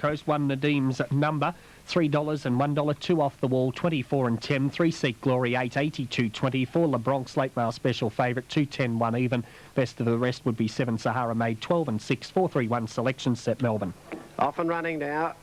Coast, 1 Nadim's Number, $3 and $1, 2 Off the Wall, 24 and 10, 3 Seek Glory, 8.82, 24, LeBronx Late Mail Special Favourite, 2.10, 1 even. Best of the rest would be 7 Sahara Made, 12 and 6, 4.31 Selection Set Melbourne. Off and running now.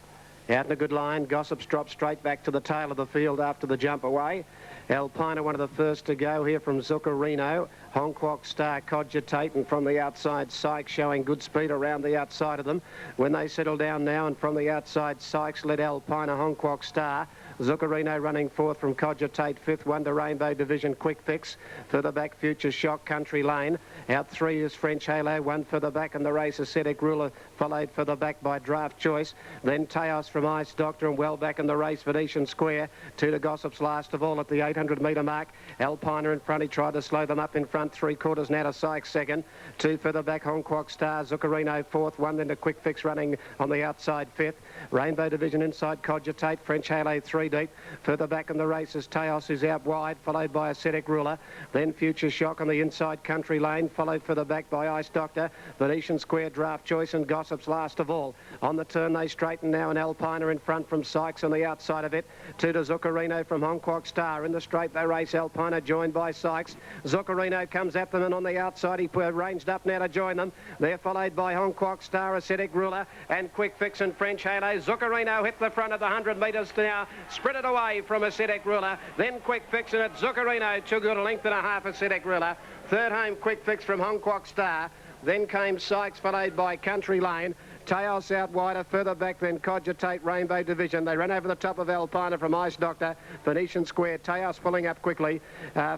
Out in a good line. Gossips drop straight back to the tail of the field after the jump away. Alpina, one of the first to go here from Zuccarino. Hong Kong Star Cogitate, and from the outside, Sykes showing good speed around the outside of them. When they settle down now, and from the outside, Sykes led Alpina, Hong Kong Star. Zuccarino running fourth from Cogitate, fifth, Wonder Rainbow Division, Quick Fix. Further back, Future Shock, Country Lane. Out three is French Halo, one further back, and the race, Ascetic Ruler, followed further back by Draft Choice. Then Teos from Ice Doctor, and well back in the race, Venetian Square. Two to Gossips last of all at the 800-metre mark. Alpina in front, he tried to slow them up in front, 3/4 now to Sykes second. Two further back, Hong Kong Star, Zuccarino fourth, one then to Quick Fix running on the outside fifth. Rainbow Division inside Cogitate, French Halo 3 deep. Further back in the race is Teos, who's out wide, followed by Ascetic Ruler. Then Future Shock on the inside, Country Lane, followed further back by Ice Doctor, Venetian Square, Draft Choice, and Gossips last of all. On the turn they straighten now, and Alpina in front from Sykes on the outside of it. Two to Zuccarino from Hong Kong Star. In the straight they race, Alpina joined by Sykes. Zuccarino comes at them, and on the outside he ranged up now to join them. They're followed by Hong Kong Star, Ascetic Ruler, and Quick Fix and French Halo. Zuccarino hit the front of the 100 metres now, sprinted away from Ascetic Ruler. Then Quick Fix, and it's Zuccarino, too good, a length and a half, Ascetic Ruler. Third home, Quick Fix from Hong Kong Star. Then came Sykes, followed by Country Lane. Teos out wider, further back then Cogitate, Rainbow Division. They ran over the top of Alpina from Ice Doctor, Venetian Square. Teos pulling up quickly.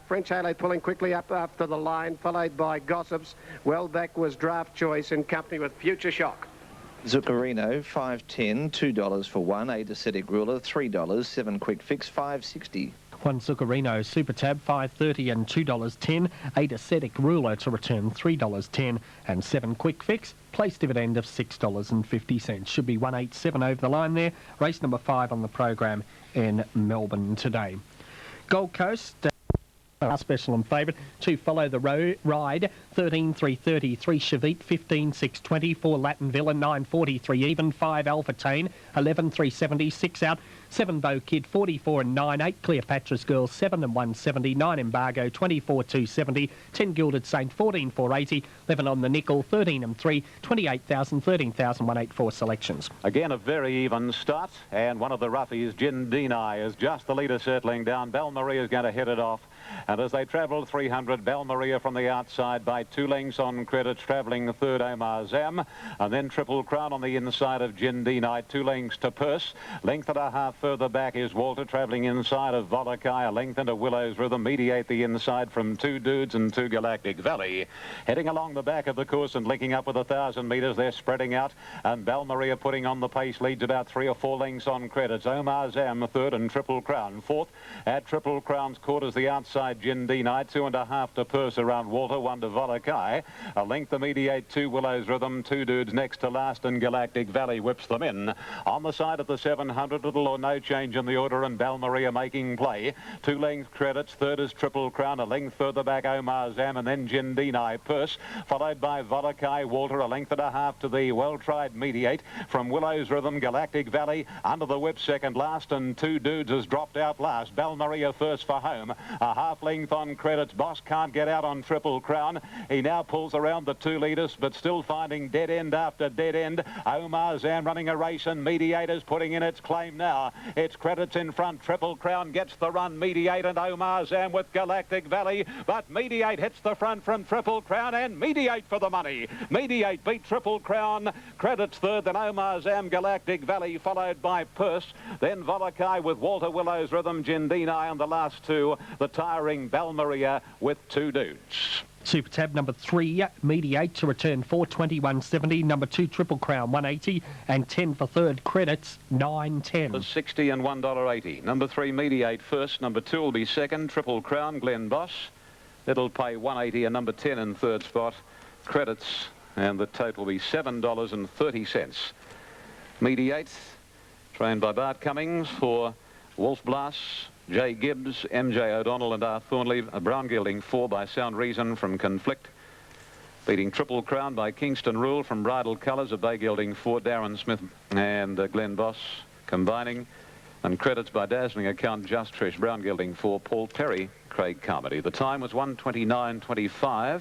French Halo pulling quickly up after the line, followed by Gossips. Well back was Draft Choice in company with Future Shock. Zuccarino, 5.10, $2 for 1, 8 Ascetic Ruler, $3, 7 Quick Fix, 5.60. 1 Zuccarino, Super Tab, $5.30 and $2.10. 8 Ascetic Ruler to return $3.10, and 7 Quick Fix, place dividend of $6.50. Should be 187 over the line there. Race number 5 on the program in Melbourne today. Gold Coast, our special and favourite, 2 Follow the Ride, 13.330, 3 Chavit, 15.620, 4 Latin Villa, 9.43 even, 5 Alphatane, 11.370, 6 out, 7 Bow Kid, 44 and 9, 8 Cleopatra's Girl, 7 and 170, 9 Embargo, 24 270, 10 Gilded Saint, 14 480, 11 on the Nickel, 13 and 3, 28,000, 13,184 selections. Again, a very even start, and one of the roughies, Gin Deni, is just the leader settling down. Belle Maria is going to head it off. And as they travel 300, Belle Maria from the outside by 2 lengths on credit, travelling third Omar Zam, and then Triple Crown on the inside of Gin Deni, 2 lengths to Purse. Length and a half further back is Walter, travelling inside of Volakai, a length into Willow's Rhythm, mediate the inside from 2 Dudes and 2 Galactic Valley. Heading along the back of the course and linking up with 1,000 metres, they're spreading out, and Belle Maria putting on the pace, leads about 3 or 4 lengths on credits. Omar Zam third, and Triple Crown fourth. At Triple Crown's quarters, the outside Gin Deni, 2 and a half to Purse around Walter, 1 to Volakai. A length to mediate 2 Willow's Rhythm, 2 Dudes next to last, and Galactic Valley whips them in. On the side of the 700, little or no change in the order, and Belle Maria making play. 2 length credits, third is Triple Crown, a length further back Omar Zam, and then Gin Deni, Purse, followed by Volakai, Walter, a length and a half to the well-tried mediate. From Willow's Rhythm, Galactic Valley, under the whip second last, and 2 Dudes has dropped out last. Belle Maria first for home. A half length on credits. Boss can't get out on Triple Crown. He now pulls around the 2 leaders, but still finding dead end after dead end. Omar Zam running a race, and Mediator's putting in its claim now. It's credits in front. Triple Crown gets the run. Mediate and Omar Zam with Galactic Valley, but Mediate hits the front from Triple Crown, and Mediate for the money. Mediate beat Triple Crown. Credits third, then Omar Zam, Galactic Valley, followed by Purse. Then Volakai with Walter, Willow's Rhythm, Gin Deni, and the last 2, the tiring Belle Maria with 2 Dudes. Super Tab number 3, Mediate to return 421.70. Number 2, Triple Crown, 180, and 10 for third, credits 9.10. 60 and $1.80. Number 3, Mediate first. Number 2 will be second, Triple Crown, Glen Boss. It'll pay 180, and number 10 in third spot, credits, and the total will be $7.30. Mediate, trained by Bart Cummings for Wolf Blass, J. Gibbs, M.J. O'Donnell and R. Thornley. A brown gilding 4 by Sound Reason from Conflict. Beating Triple Crown by Kingston Rule from Bridal Colours, a bay gelding for Darren Smith and Glenn Boss combining. And credits by Dazzling Account, Just Trish, brown gelding for Paul Perry, Craig Carmody. The time was 1:29.25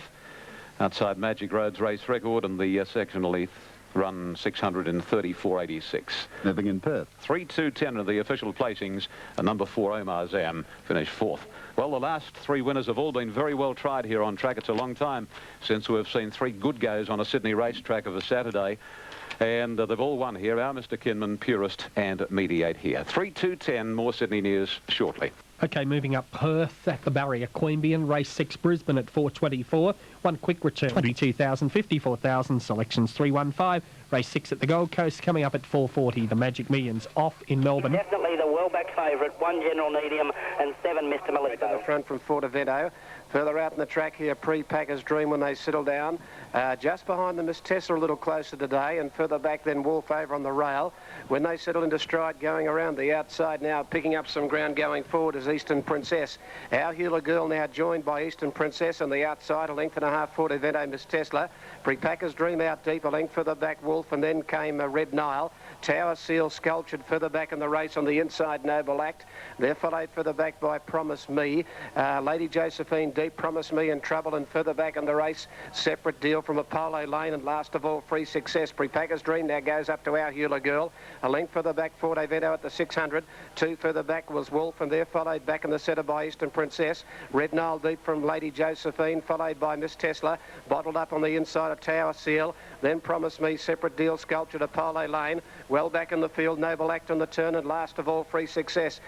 outside Magic Road's race record, and the sectional Heath run 634.86. Nothing in Perth. 3-2-10 of the official placings, and number 4 Omar Zam finished 4th. Well, the last 3 winners have all been very well tried here on track. It's a long time since we've seen 3 good goes on a Sydney racetrack of a Saturday. And they've all won here. Our Mr. Kinman, Purist and Mediate here. 3-2-10, more Sydney news shortly. Okay, moving up Perth at the barrier, Queanbeyan, race 6 Brisbane at 4.24. 1 quick return, 22,000, 54,000, selections 315. Race 6 at the Gold Coast, coming up at 4.40. The Magic Millions off in Melbourne. Definitely the well-backed favourite, 1 General Medium and 7 Mr. Melito. To the front from Fortevetto. Further out in the track here, Pre-Packer's Dream when they settle down. Just behind them is Tessa a little closer today, and further back then Wolf over on the rail. When they settle into stride, going around the outside now, picking up some ground going forward is Eastern Princess. Our Hula Girl now joined by Eastern Princess on the outside, a length and a half Fortevetto, Miss Tesla. Pre-Packer's Dream out deep, a length further back Wolf, and then came Red Nile. Tower Seal sculptured further back in the race on the inside, Noble Act. They're followed further back by Promise Me. Lady Josephine Deep, Promise Me in Trouble, and further back in the race, Separate Deal from Apollo Lane, and last of all, Free Success. Pre-Packer's Dream now goes up to Our Hula Girl. A length further back, Fortevetto at the 600. 2 further back was Wolf, and they're followed back in the centre by Eastern Princess. Red Nile Deep from Lady Josephine, followed by Miss Tesla. Bottled up on the inside of Tower Seal. Then Promise Me, Separate Deal, sculptured Apollo Lane. Well back in the field, Noble Act on the turn, and last of all, Free Success.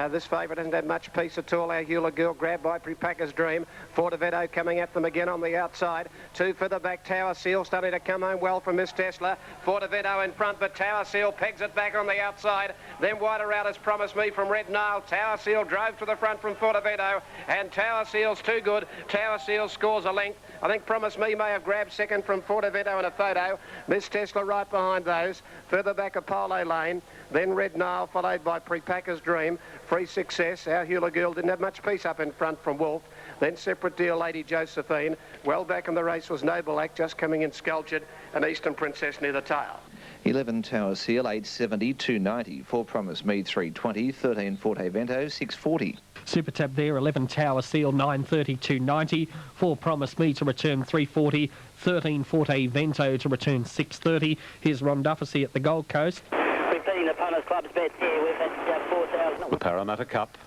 This favourite hasn't had much peace at all. Our Hula Girl grabbed by Pre-Packer's Dream. Fortevetto coming at them again on the outside. 2 further back, Tower Seal starting to come home well from Miss Tesla. Fortevetto in front, but Tower Seal pegs it back on the outside. Then wider out as Promise Me from Red Nile. Tower Seal drove to the front from Fortevetto, and Tower Seal's too good. Tower Seal scores a length. I think Promise Me may have grabbed second from Fortevetto in a photo. Miss Tesla right behind those. Further back, Apollo Lane. Then Red Nile, followed by Pre-Packer's Dream. Free Success. Our Hula Girl didn't have much peace up in front from Wolf. Then Separate Deal, Lady Josephine. Well back in the race was Noble Act, just coming in sculptured, and Eastern Princess near the tail. 11 Tower Seal, 870, 290. 4 Promise Me, 320. 13 Fortevetto, 640. Super Tab there, 11 Tower Seal, 930, 290. 4 Promise Me to return 340. 13 Fortevetto to return 630. Here's Ron Dufficy at the Gold Coast. Repeating the Punters Club's bets here, we've had 4,000. The Parramatta Cup.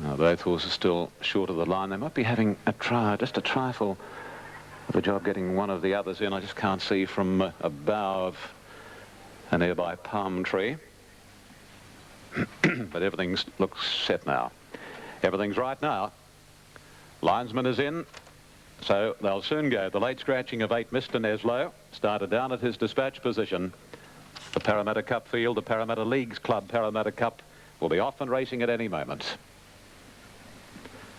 Now, both horses still short of the line. They might be having a try, just a trifle of a job getting one of the others in. I just can't see from a bough of a nearby palm tree. But everything looks set now. Everything's right now. Linesman is in, so they'll soon go. The late scratching of 8 Mr. Neslo started down at his dispatch position. The Parramatta Cup field, the Parramatta Leagues Club Parramatta Cup, will be off and racing at any moment.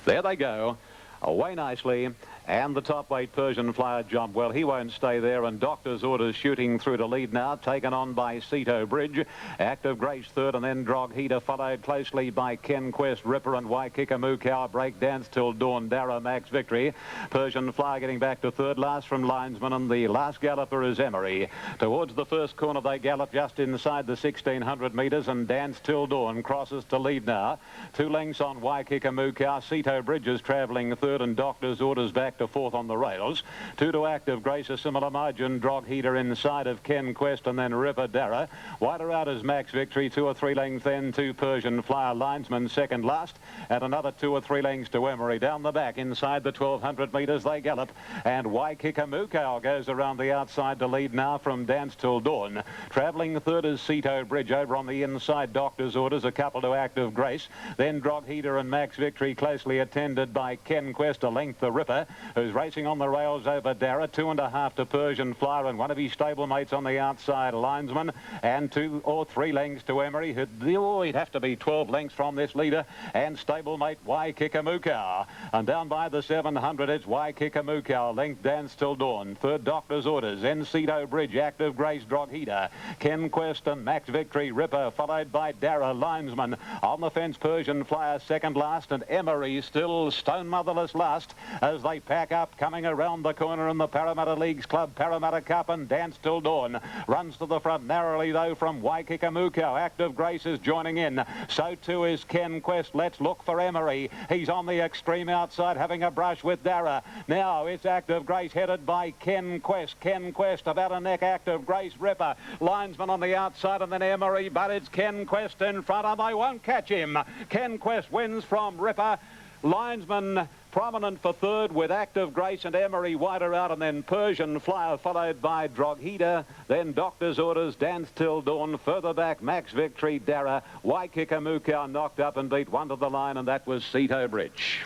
There they go, away nicely, and the top weight Persian Flyer jump. Well, he won't stay there, and Doctor's Orders shooting through to lead now, taken on by Ceto Bridge. Active Grace third, and then Drog Heater followed closely by Ken Quest, Ripper and Waikika Mukau. Break Dance Till Dawn, Darrow Max Victory. Persian Flyer getting back to third, last from Linesman, and the last galloper is Emery. Towards the first corner they gallop just inside the 1,600 metres, and Dance Till Dawn crosses to lead now. 2 lengths on Waikika Mukau. Ceto Bridge is travelling third, and Doctor's Orders back to fourth on the rails. 2 to Active Grace, a similar margin. Drog Heater inside of Ken Quest, and then River Darra. Wider out is Max Victory, 2 or 3 lengths then to Persian Flyer. Linesman second last, and another 2 or 3 lengths to Emery. Down the back inside the 1,200 metres they gallop, and Waikika Mukau goes around the outside to lead now from Dance Till Dawn. Travelling third is Ceto Bridge. Over on the inside, Doctor's Orders, a couple to Active Grace. Then Drog Heater and Max Victory closely attended by Ken Quest, a length the Ripper. who's racing on the rails over Dara. 2.5 to Persian Flyer and one of his stablemates on the outside, Linesman, and 2 or 3 lengths to Emery. He'd have to be 12 lengths from this leader, and stablemate Waikikamuka. And down by the 700, it's Waikikamuka. Length Dance Till Dawn. Third, Doctor's Orders. Encito Bridge, Active Grace, Drogheda. Ken Quest and Max Victory, Ripper, followed by Dara, Linesman. On the fence, Persian Flyer second last, and Emery still stone motherless last as they pack up, coming around the corner in the Parramatta Leagues Club Parramatta Cup, and Dance Till Dawn runs to the front narrowly though from Waikikamuka. Active Grace is joining in. So too is Ken Quest. Let's look for Emery. He's on the extreme outside having a brush with Dara. Now it's Active Grace headed by Ken Quest. Ken Quest about a neck. Active Grace, Ripper. Linesman on the outside and then Emery, but it's Ken Quest in front and they won't catch him. Ken Quest wins from Ripper. Linesman prominent for third with Active Grace and Emery wider out, and then Persian Flyer followed by Drogheda, then Doctor's Orders, Dance Till Dawn, further back Max Victory, Dara, Waikikamuka knocked up and beat one to the line, and that was Encito Bridge.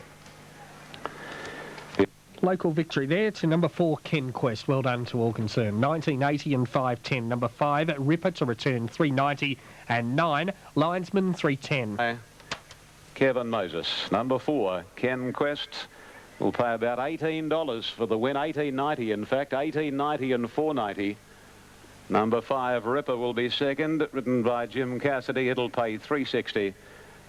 Local victory there to number 4, Ken Quest. Well done to all concerned. 1980 and 510. Number 5, Ripper to return 390 and 9, Linesman 310. Kevin Moses. Number 4, Ken Quest, will pay about $18 for the win. $18.90 in fact, $18.90 and $4.90. Number 5, Ripper, will be second, ridden by Jim Cassidy. It'll pay $3.60.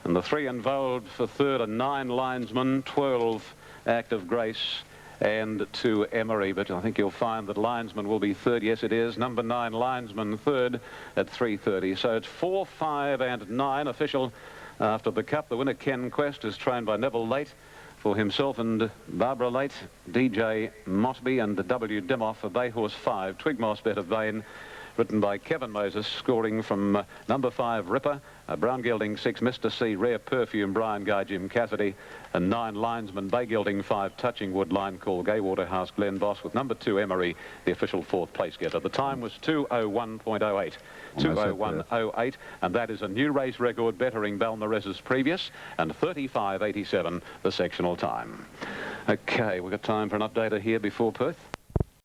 And the 3 involved for third, and 9 Linesman, 12 Active Grace, and 2 Emery. But I think you'll find that Linesman will be third. Yes, it is. Number 9 Linesman third at $3.30. So it's 4, 5 and 9 official. After the Cup, the winner, Ken Quest, is trained by Neville Late for himself and Barbara Late, DJ Motby and W. Dimoff for Bay Horse 5, Twigmoss Bet of Vane, written by Kevin Moses, scoring from number 5, Ripper, Brown Gelding 6, Mr. C, Rare Perfume, Brian Guy, Jim Cassidy, and 9 Linesman, Bay Gelding 5, Touching Wood, Line Call, Gay Waterhouse, Glen Boss, with number 2, Emery, the official 4th place getter. The time was 2:01.08. 2:01.08, and that is a new race record, bettering Balmarese's previous, and 35.87 the sectional time. Okay, we've got time for an updater here before Perth.